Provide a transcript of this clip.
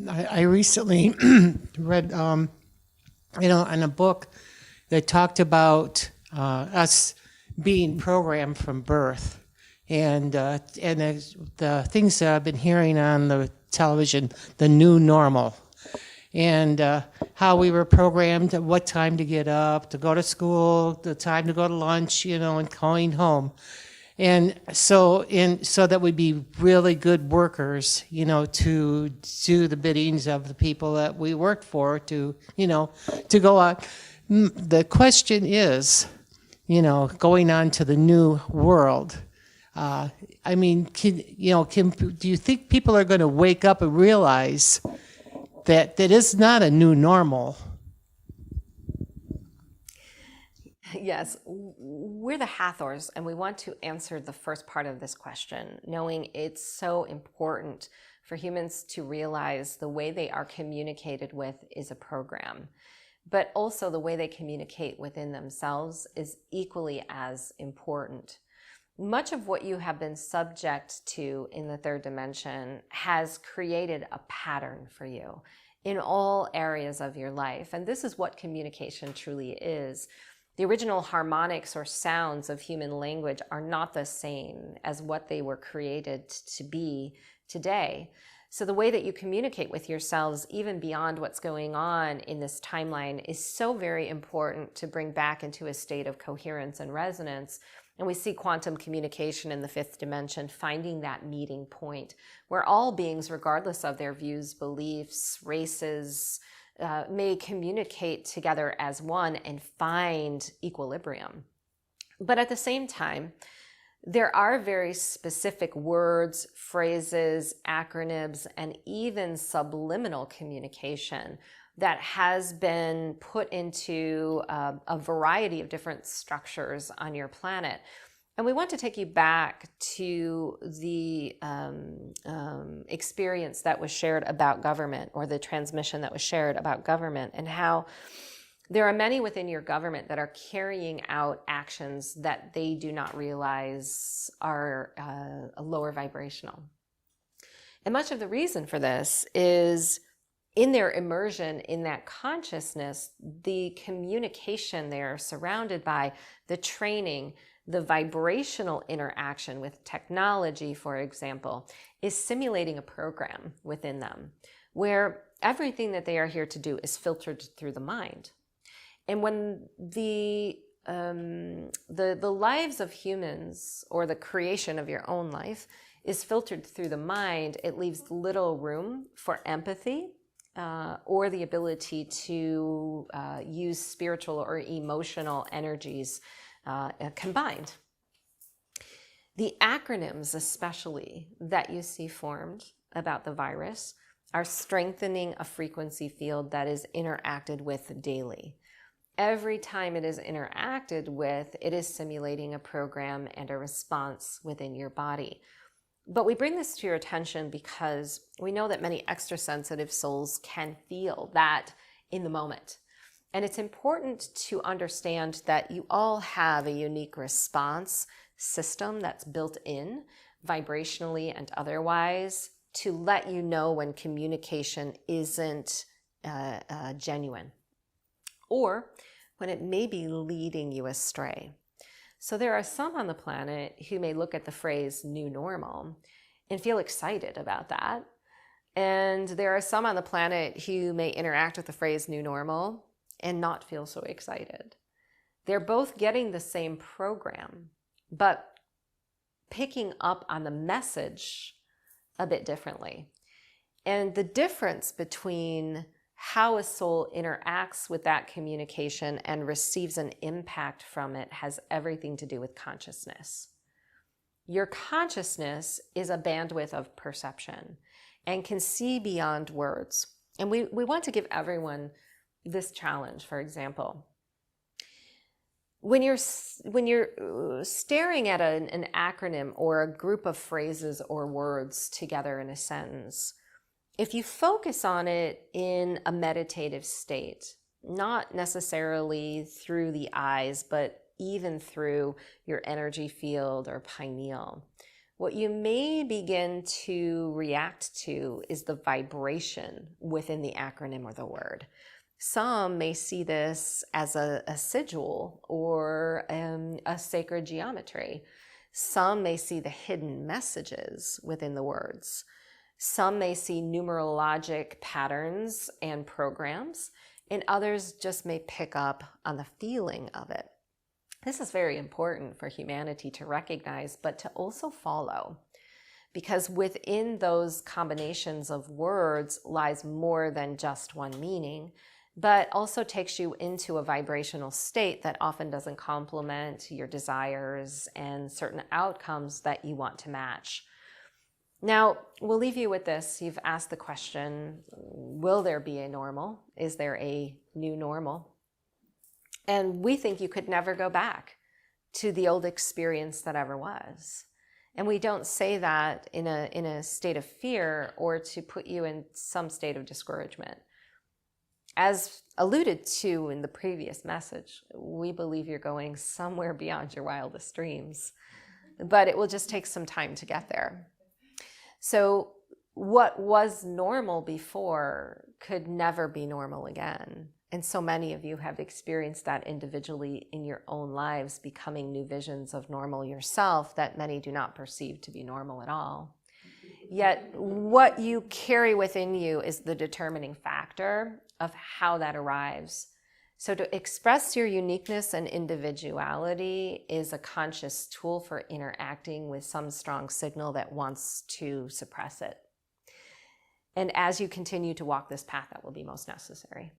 I recently read, in a book that talked about us being programmed from birth, and the things that I've been hearing on the television, the new normal, and how we were programmed, at what time to get up, to go to school, the time to go to lunch, and going home. And so that we'd be really good workers, to do the biddings of the people that we worked for, to go out. The question is, going on to the new world. I mean, do you think people are going to wake up and realize that is not a new normal? Yes, we're the Hathors, and we want to answer the first part of this question, knowing it's so important for humans to realize the way they are communicated with is a program, but also the way they communicate within themselves is equally as important. Much of what you have been subject to in the third dimension has created a pattern for you in all areas of your life, and this is what communication truly is. The original harmonics or sounds of human language are not the same as what they were created to be today. So the way that you communicate with yourselves, even beyond what's going on in this timeline, is so very important to bring back into a state of coherence and resonance. And we see quantum communication in the fifth dimension, finding that meeting point where all beings, regardless of their views, beliefs, races, may communicate together as one and find equilibrium. But at the same time, there are very specific words, phrases, acronyms, and even subliminal communication that has been put into a variety of different structures on your planet. And we want to take you back to the experience that was shared about government, or the transmission that was shared about government, and how there are many within your government that are carrying out actions that they do not realize are lower vibrational. And much of the reason for this is in their immersion in that consciousness, the communication they are surrounded by, the training, the vibrational interaction with technology, for example, is simulating a program within them where everything that they are here to do is filtered through the mind. And when the lives of humans, or the creation of your own life, is filtered through the mind, it leaves little room for empathy or the ability to use spiritual or emotional energies combined. The acronyms, especially, that you see formed about the virus are strengthening a frequency field that is interacted with daily. Every time it is interacted with, it is simulating a program and a response within your body. But we bring this to your attention because we know that many extra sensitive souls can feel that in the moment. And it's important to understand that you all have a unique response system that's built in, vibrationally and otherwise, to let you know when communication isn't genuine, or when it may be leading you astray. So there are some on the planet who may look at the phrase new normal and feel excited about that. And there are some on the planet who may interact with the phrase new normal and not feel so excited. They're both getting the same program, but picking up on the message a bit differently. And the difference between how a soul interacts with that communication and receives an impact from it has everything to do with consciousness. Your consciousness is a bandwidth of perception and can see beyond words. And we want to give everyone this challenge, for example. When you're staring at an acronym or a group of phrases or words together in a sentence, if you focus on it in a meditative state, not necessarily through the eyes, but even through your energy field or pineal, What you may begin to react to is the vibration within the acronym or the word. Some may see this as a sigil or a sacred geometry. Some may see the hidden messages within the words. Some may see numerologic patterns and programs, and others just may pick up on the feeling of it. This is very important for humanity to recognize, but to also follow, because within those combinations of words lies more than just one meaning, but also takes you into a vibrational state that often doesn't complement your desires and certain outcomes that you want to match. Now, we'll leave you with this. You've asked the question, will there be a normal? Is there a new normal? And we think you could never go back to the old experience that ever was. And we don't say that in a state of fear or to put you in some state of discouragement. As alluded to in the previous message, we believe you're going somewhere beyond your wildest dreams, but it will just take some time to get there. So what was normal before could never be normal again. And so many of you have experienced that individually in your own lives, becoming new visions of normal yourself that many do not perceive to be normal at all. Yet what you carry within you is the determining factor of how that arrives. So to express your uniqueness and individuality is a conscious tool for interacting with some strong signal that wants to suppress it. And as you continue to walk this path, that will be most necessary.